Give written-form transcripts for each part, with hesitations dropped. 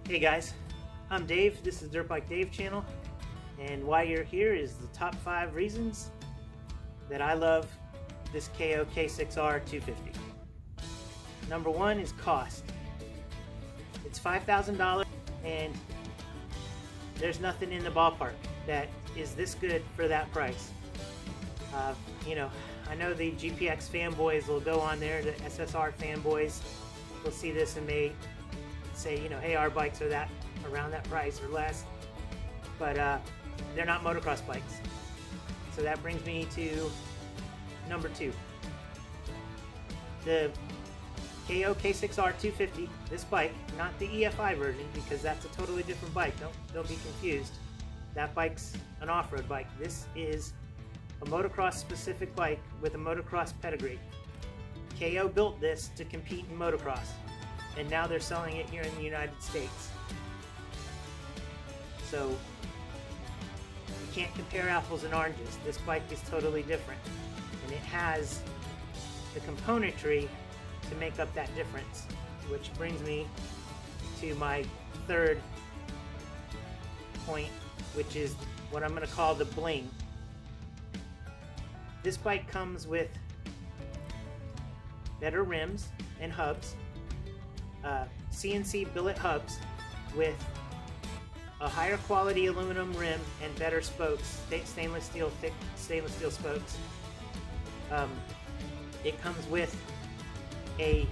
Hey guys, I'm Dave. This is Dirt Bike Dave channel, and why you're here is the top 5 reasons that I love this Kayo K6-R 250. Number 1 is cost. It's $5,000 and there's nothing in the ballpark that is this good for that price. I know the GPX fanboys will go on there, the SSR fanboys will see this and may say, hey, our bikes are around that price or less, but they're not motocross bikes. So that brings me to number 2. The Kayo K6-R 250, this bike, not the EFI version, because that's a totally different bike. Don't be confused. That bike's an off-road bike. This is a motocross specific bike with a motocross pedigree. Kayo built this to compete in motocross, and now they're selling it here in the United States. So you can't compare apples and oranges. This bike is totally different, and it has the componentry to make up that difference, which brings me to my third point, which is what I'm going to call the bling. This bike comes with better rims and hubs, CNC billet hubs with a higher quality aluminum rim and better spokes, thick stainless steel spokes. It comes with a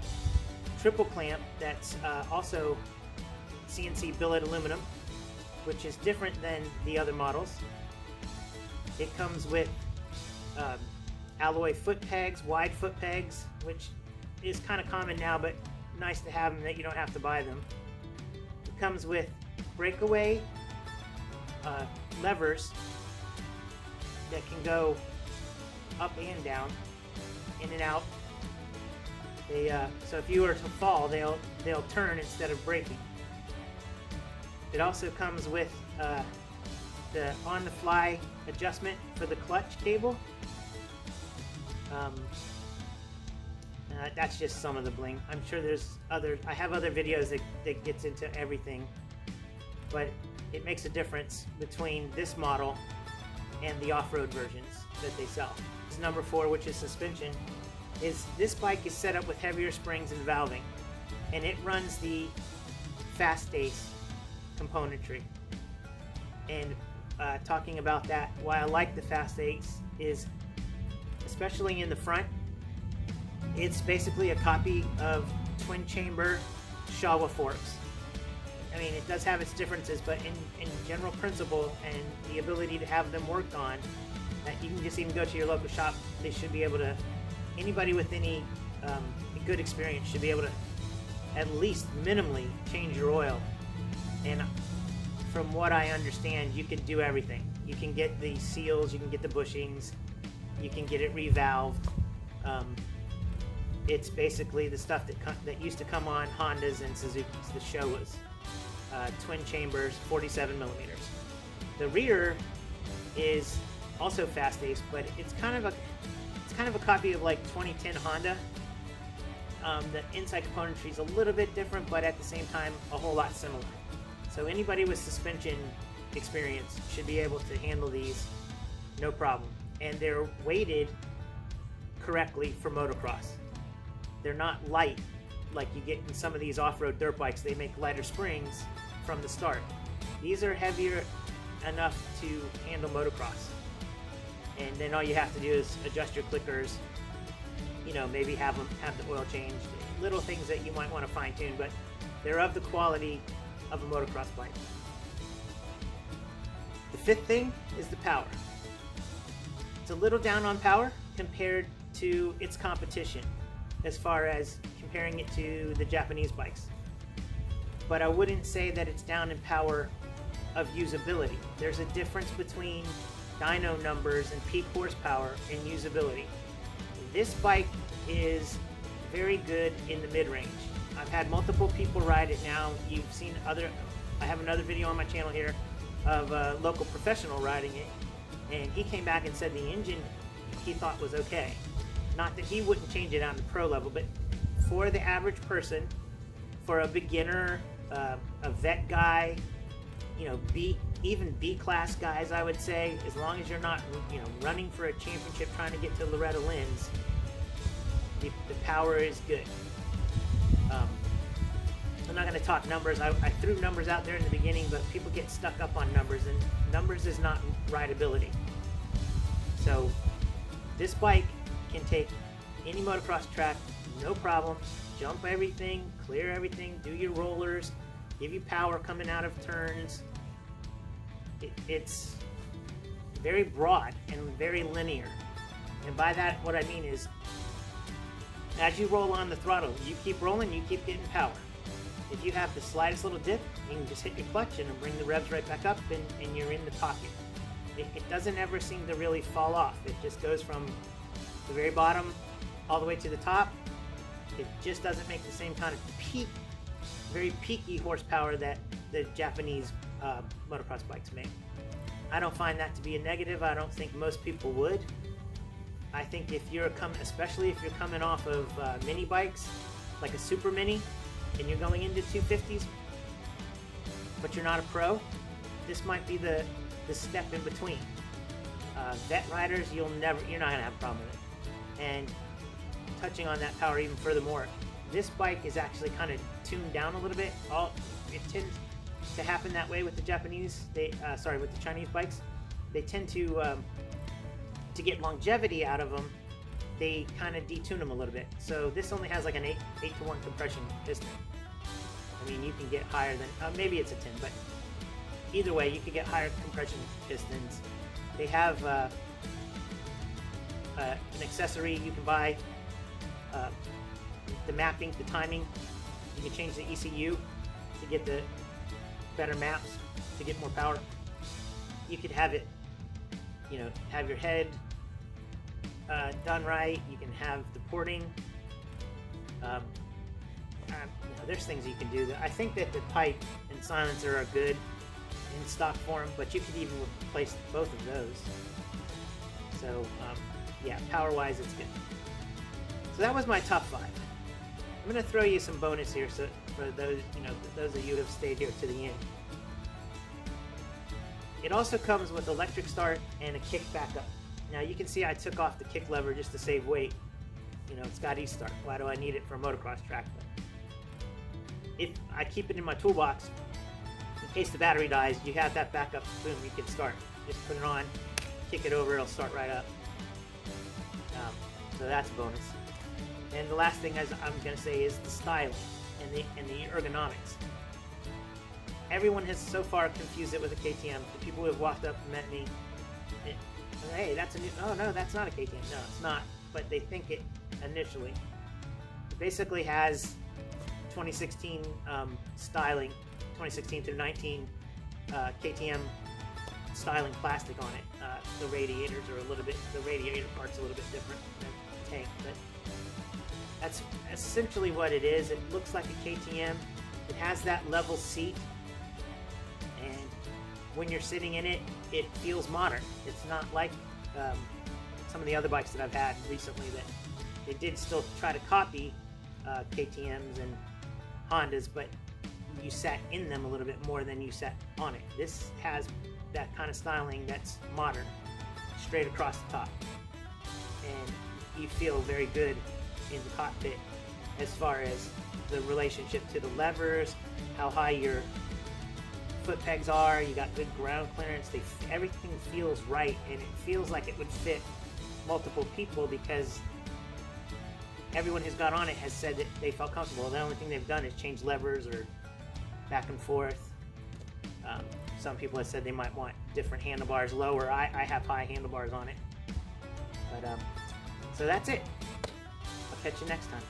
triple clamp that's also CNC billet aluminum, which is different than the other models. It comes with alloy foot pegs, wide foot pegs, which is kind of common now, but nice to have them that you don't have to buy them. It comes with breakaway levers that can go up and down, in and out. So if you were to fall, they'll turn instead of braking. It also comes with the on-the-fly adjustment for the clutch cable. That's just some of the bling. I'm sure there's other. I have other videos that gets into everything, but it makes a difference between this model and the off-road versions that they sell. This is number 4, which is suspension. This bike is set up with heavier springs and valving, and it runs the Fast Ace componentry. And talking about that, why I like the Fast Ace is, especially in the front, it's basically a copy of twin chamber Shawa forks. I mean, it does have its differences, but in general principle and the ability to have them worked on, you can just even go to your local shop. They should be able to, anybody with any good experience should be able to at least minimally change your oil. And from what I understand, you can do everything. You can get the seals, you can get the bushings, you can get it revalved. It's basically the stuff that used to come on Hondas and Suzuki's, the Showas. Twin chambers, 47 millimeters. The rear is also Fast Ace, but it's kind of a copy of like 2010 Honda. The inside componentry is a little bit different, but at the same time a whole lot similar. So anybody with suspension experience should be able to handle these no problem. And they're weighted correctly for motocross. They're not light like you get in some of these off-road dirt bikes. They make lighter springs from the start. These are heavier enough to handle motocross. And then all you have to do is adjust your clickers, maybe have the oil changed, little things that you might want to fine tune, but they're of the quality of a motocross bike. The 5th thing is the power. It's a little down on power compared to its competition, as far as comparing it to the Japanese bikes. But I wouldn't say that it's down in power of usability. There's a difference between dyno numbers and peak horsepower and usability. This bike is very good in the mid-range. I've had multiple people ride it now. You've seen I have another video on my channel here of a local professional riding it, and he came back and said the engine he thought was okay. Not that he wouldn't change it on the pro level, but for the average person, for a beginner a vet guy, you know, even B class guys, I would say, as long as you're not, you know, running for a championship trying to get to Loretta Lynn's, the power is good. I'm not going to talk numbers. I threw numbers out there in the beginning, but people get stuck up on numbers, and numbers is not rideability. So this bike can take any motocross track, no problem. Jump everything, clear everything, do your rollers, give you power coming out of turns. It's very broad and very linear. And by that, what I mean is, as you roll on the throttle, you keep rolling, you keep getting power. If you have the slightest little dip, you can just hit your clutch and bring the revs right back up, and you're in the pocket. It doesn't ever seem to really fall off. It just goes from the very bottom all the way to the top. It just doesn't make the same kind of very peaky horsepower that the Japanese motocross bikes make. I don't find that to be a negative. I don't think most people would. I think if you're especially if you're coming off of mini bikes, like a super mini, and you're going into 250s, but you're not a pro, this might be the step in between. Vet riders, you're not gonna have a problem with it. And touching on that power even furthermore, this bike is actually kind of tuned down a little bit. It tends to happen that way with the Japanese. With the Chinese bikes, they tend to get longevity out of them. They kind of detune them a little bit. So this only has like an 8-to-1 compression piston. I mean, you can get higher than maybe it's a 10, but either way, you can get higher compression pistons. They have an accessory you can buy. The mapping, the timing, you can change the ECU to get the better maps, to get more power. You could have it, you know, have your head done right. You can have the porting. There's things you can do. I think that the pipe and silencer are good in stock form, but you could even replace both of those. So yeah, power-wise, it's good. So that was my top 5. I'm going to throw you some bonus here, so for those, you know, those of you who have stayed here to the end. It also comes with electric start and a kick backup. Now you can see I took off the kick lever just to save weight. You know, it's got e-start. Why do I need it for a motocross track? If I keep it in my toolbox, in case the battery dies, you have that backup. Boom, you can start. Just put it on, kick it over, it'll start right up. So that's a bonus. And the last thing I'm going to say is the styling and the ergonomics. Everyone has so far confused it with a KTM. The people who have walked up and met me, hey, that's a new. Oh no, that's not a KTM. No, it's not. But they think it initially. It basically has 2016 styling, 2016 through 19 KTM styling plastic on it. The radiators are the radiator part's a little bit different than the tank, but that's essentially what it is. It looks like a KTM. It has that level seat, and when you're sitting in it, it feels modern. It's not like some of the other bikes that I've had recently that they did still try to copy KTMs and Hondas, but you sat in them a little bit more than you sat on it. This has that kind of styling that's modern, straight across the top, and you feel very good in the cockpit as far as the relationship to the levers, how high your foot pegs are. You got good ground clearance. Everything feels right, and it feels like it would fit multiple people because everyone who's got on it has said that they felt comfortable. The only thing they've done is change levers or back and forth. Some people have said they might want different handlebars, lower. I have high handlebars on it. But so that's it. I'll catch you next time.